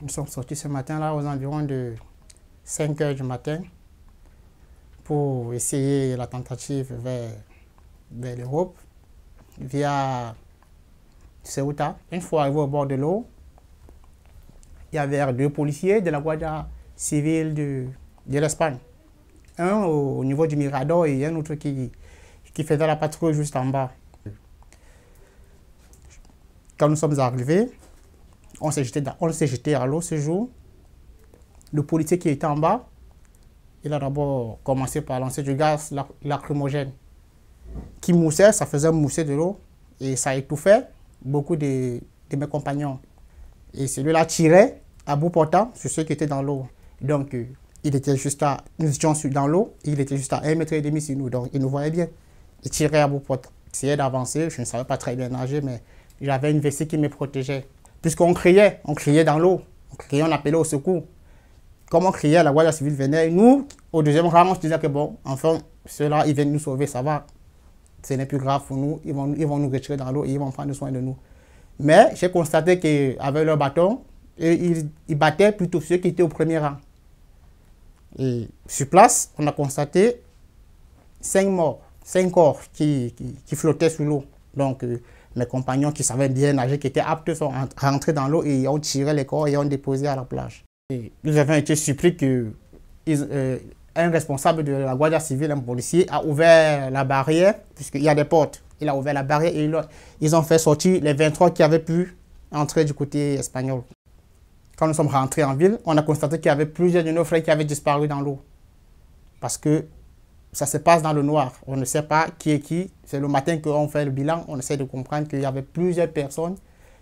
Nous sommes sortis ce matin-là aux environs de 5 heures du matin pour essayer la tentative vers l'Europe via Ceuta. Une fois arrivé au bord de l'eau, il y avait deux policiers de la Guardia Civile de l'Espagne. Un au niveau du Mirador et un autre qui faisait la patrouille juste en bas. Quand nous sommes arrivés, on s'est jeté à l'eau ce jour. Le policier qui était en bas, il a d'abord commencé par lancer du gaz lacrymogène qui moussait, ça faisait mousser de l'eau et ça étouffait beaucoup de mes compagnons. Et celui-là tirait à bout portant sur ceux qui étaient dans l'eau. Donc, nous étions dans l'eau, il était juste à 1,5 m sur nous, donc il nous voyait bien. Il tirait à bout portant. J'essayais d'avancer, je ne savais pas très bien nager, mais j'avais une vessie qui me protégeait. Puisqu'on criait dans l'eau, on appelait au secours. Comme on criait, la Guardia Civile venait. Nous, au deuxième rang, on se disait que bon, enfin, ceux-là, ils viennent nous sauver, ça va. Ce n'est plus grave pour nous, ils vont nous retirer dans l'eau et ils vont prendre soin de nous. Mais j'ai constaté qu'avec leur bâton, ils battaient plutôt ceux qui étaient au premier rang. Et sur place, on a constaté 5 morts, 5 corps qui flottaient sous l'eau. Donc, mes compagnons qui savaient bien nager, qui étaient aptes, sont rentrés dans l'eau et ont tiré les corps et ont déposé à la plage. Et nous avons été surpris qu'un responsable de la Guardia Civile, un policier, a ouvert la barrière, puisqu'il y a des portes. Il a ouvert la barrière et ils ont fait sortir les 23 qui avaient pu entrer du côté espagnol. Quand nous sommes rentrés en ville, on a constaté qu'il y avait plusieurs de nos frères qui avaient disparu dans l'eau. Parce que ça se passe dans le noir. On ne sait pas qui est qui. C'est le matin qu'on fait le bilan. On essaie de comprendre qu'il y avait plusieurs personnes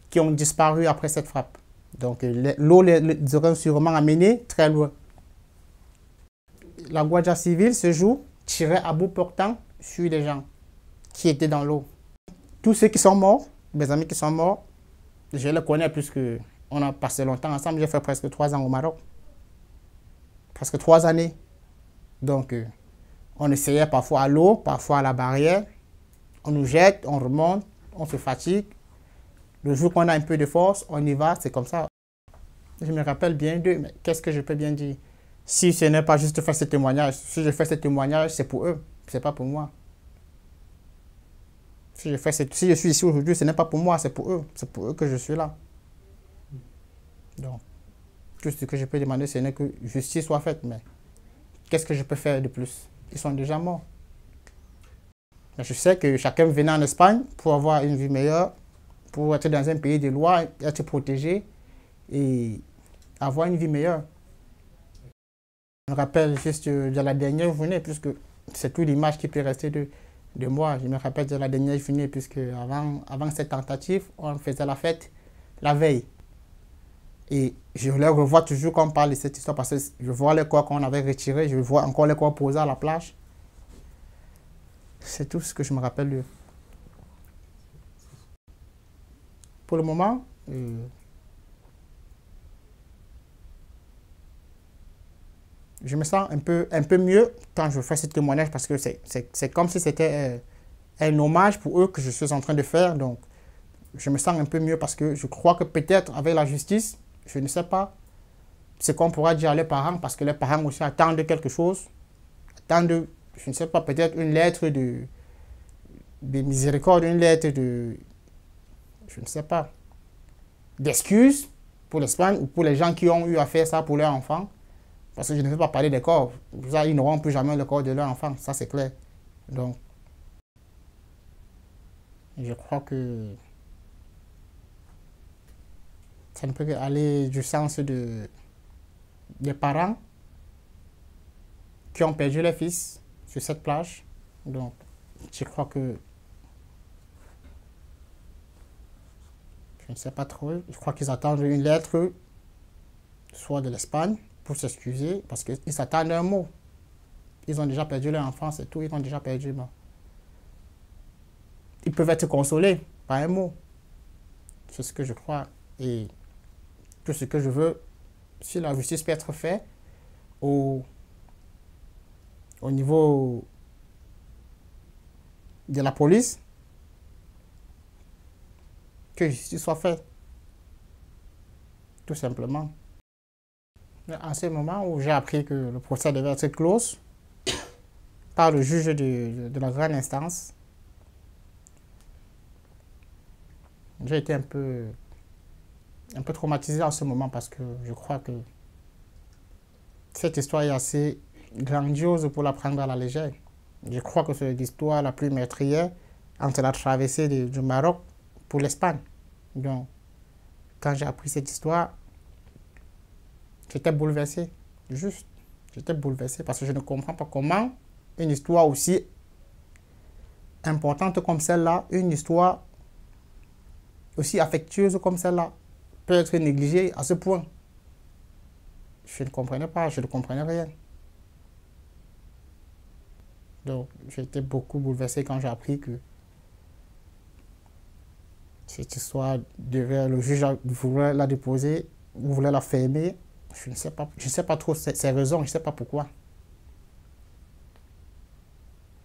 qui ont disparu après cette frappe. Donc l'eau les aurait sûrement amenés très loin. La Guardia Civile, ce jour, tirait à bout portant sur les gens qui étaient dans l'eau. Tous ceux qui sont morts, mes amis qui sont morts, je les connais puisque on a passé longtemps ensemble. J'ai fait presque 3 ans au Maroc. Presque 3 années. Donc, on essayait parfois à l'eau, parfois à la barrière. On nous jette, on remonte, on se fatigue. Le jour qu'on a un peu de force, on y va, c'est comme ça. Je me rappelle bien d'eux, mais qu'est-ce que je peux bien dire? Si ce n'est pas juste faire ce témoignage, si je fais ce témoignage, c'est pour eux, c'est pas pour moi. Si je suis ici aujourd'hui, ce n'est pas pour moi, c'est pour eux que je suis là. Donc, tout ce que je peux demander, ce n'est que justice soit faite, mais qu'est-ce que je peux faire de plus? Ils sont déjà morts. Mais je sais que chacun venait en Espagne pour avoir une vie meilleure, pour être dans un pays de loi, être protégé et avoir une vie meilleure. Je me rappelle juste de la dernière journée, puisque c'est toute l'image qui peut rester de moi. Je me rappelle de la dernière journée, puisque avant cette tentative, on faisait la fête la veille. Et je les revois toujours quand on parle de cette histoire, parce que je vois les corps qu'on avait retirés, je vois encore les corps posés à la plage. C'est tout ce que je me rappelle d'eux. Pour le moment, je me sens un peu mieux quand je fais ce témoignage, parce que c'est comme si c'était un hommage pour eux que je suis en train de faire. Donc, je me sens un peu mieux parce que je crois que peut-être avec la justice, je ne sais pas ce qu'on pourra dire à leurs parents, parce que les parents aussi attendent quelque chose, attendent, je ne sais pas, peut-être une lettre de miséricorde, une lettre de, je ne sais pas, d'excuses pour l'Espagne ou pour les gens qui ont eu à faire ça pour leurs enfants. Parce que je ne veux pas parler des corps. Ça, ils n'auront plus jamais le corps de leur enfant, ça c'est clair. Donc, je crois que ça ne peut aller du sens des parents qui ont perdu leur fils sur cette plage. Donc, je crois que, je ne sais pas trop, je crois qu'ils attendent une lettre, soit de l'Espagne, pour s'excuser, parce qu'ils s'attendent à un mot. Ils ont déjà perdu leur enfant, c'est tout, ils ont déjà perdu. Bon. Ils peuvent être consolés par un mot. C'est ce que je crois. Et tout ce que je veux, si la justice peut être faite au niveau de la police, que justice soit faite. Tout simplement. À ce moment où j'ai appris que le procès devait être clos par le juge de la grande instance, j'ai été un peu traumatisé en ce moment parce que je crois que cette histoire est assez grandiose pour la prendre à la légère. Je crois que c'est l'histoire la plus meurtrière entre la traversée du Maroc pour l'Espagne. Donc, quand j'ai appris cette histoire, j'étais bouleversé. Juste, j'étais bouleversé parce que je ne comprends pas comment une histoire aussi importante comme celle-là, une histoire aussi affectueuse comme celle-là, peut être négligée à ce point. Je ne comprenais pas, je ne comprenais rien. Donc, j'ai été beaucoup bouleversé quand j'ai appris que cette histoire le juge voulait la déposer, voulait la fermer. Je ne sais pas trop ses raisons, je ne sais pas pourquoi.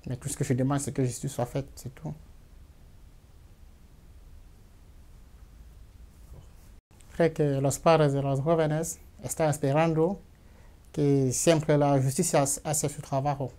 Mais tout ce que je demande, c'est que justice soit faite, c'est tout. Creo que los padres de los jóvenes están esperando que siempre la justicia hace su trabajo.